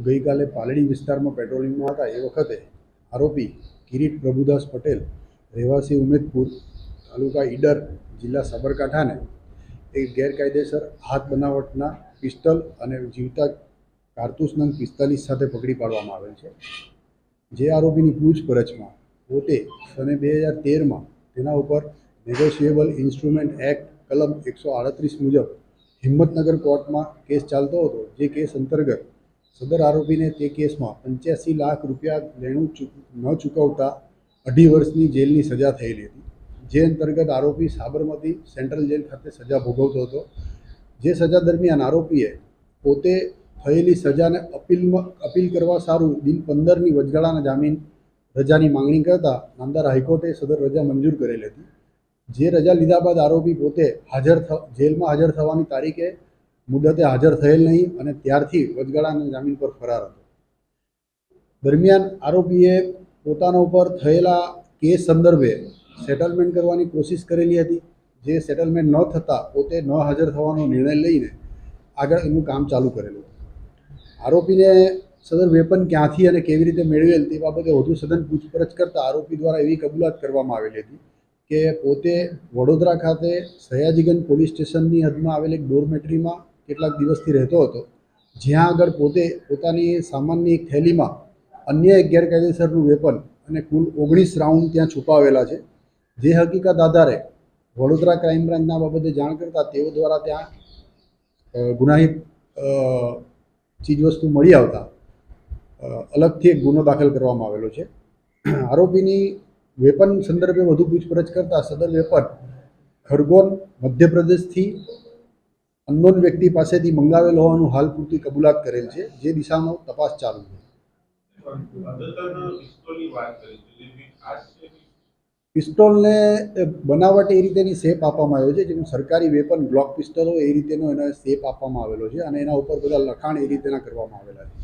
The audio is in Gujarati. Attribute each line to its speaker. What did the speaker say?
Speaker 1: ગઈકાલે પાલડી વિસ્તારમાં પેટ્રોલિંગમાં હતા એ વખતે આરોપી કિરીટ પ્રભુદાસ પટેલ રહેવાસી ઉમેદપુર તાલુકા ઈડર જિલ્લા સાબરકાંઠાને એક ગેરકાયદેસર હાથ બનાવટના પિસ્તલ અને જીવતા કારતૂસ નંગ 45 સાથે પકડી પાડવામાં આવેલ છે। જે આરોપીની પૂછપરછમાં પોતે સને 2013માં તેના ઉપર નેગોશિયેબલ ઇન્સ્ટ્રુમેન્ટ એક્ટ કલમ 138 મુજબ હિંમતનગર કોર્ટમાં કેસ ચાલતો હતો। જે કેસ અંતર્ગત સદર આરોપીને તે કેસમાં 85 લાખ રૂપિયા લેણું ન ચૂકવતા 2.5 વર્ષની જેલની સજા થયેલી હતી। જે અંતર્ગત આરોપી સાબરમતી સેન્ટ્રલ જેલ ખાતે સજા ભોગવતો હતો। જે સજા દરમિયાન આરોપીએ પોતે થયેલી સજાને અપીલ કરવા સારું દિન 15ની વચગાળાના જામીન રજાની માંગણી કરતા નામદાર હાઈકોર્ટે સદર રજા મંજૂર કરેલી હતી। જે રજા લીધા બાદ આરોપી પોતે જેલમાં હાજર થવાની તારીખે મુદતે હાજર થયેલ નહીં અને ત્યારથી વચગાળાના જામીન પર ફરાર હતો। દરમિયાન આરોપીએ પોતાના ઉપર થયેલા કેસ સંદર્ભે સેટલમેન્ટ કરવાની કોશિશ કરેલી હતી। જે સેટલમેન્ટ ન થતાં પોતે ન હાજર થવાનો નિર્ણય લઈને આગળ એનું કામ ચાલુ કરેલું। આરોપીને સદર વેપન ક્યાંથી અને કેવી રીતે મેળવેલ તે બાબતે વધુ સઘન પૂછપરછ કરતાં આરોપી દ્વારા એવી કબૂલાત કરવામાં આવેલી હતી કે પોતે વડોદરા ખાતે સયાજીગંજ પોલીસ સ્ટેશનની હદમાં આવેલ એક ડોરમેટરીમાં કેટલાક દિવસથી રહેતો હતો। જ્યાં આગળ પોતે પોતાની સામાનની એક થેલીમાં અન્ય એક ગેરકાયદેસરનું વેપન અને કુલ 19 રાઉન્ડ ત્યાં છુપાવેલા છે। જે હકીકત આધારે વડોદરા ક્રાઇમ બ્રાન્ચના બાબતે જાણ કરતાં તેઓ દ્વારા ત્યાં ગુનાહિત ચીજવસ્તુ મળી આવતા અલગથી એક ગુનો દાખલ કરવામાં આવેલો છે। આરોપીની વેપન સંદર્ભે વધુ પૂછપરછ કરતાં સદર વેપન ખરગોન મધ્યપ્રદેશથી અનનોન વ્યક્તિ પાસેથી મંગાવેલ હોવાનું હાલ પૂરતી કબૂલાત કરેલ છે। જે દિશામાં તપાસ ચાલુ છે। પિસ્તોલને બનાવટ એ રીતેની શેપ આપવામાં આવ્યો છે જેમ સરકારી વેપન ગ્લોક પિસ્તોલ હોય એ રીતેનો એને શેપ આપવામાં આવેલો છે અને એના ઉપર બધા લખાણ એ રીતેના કરવામાં આવેલા છે।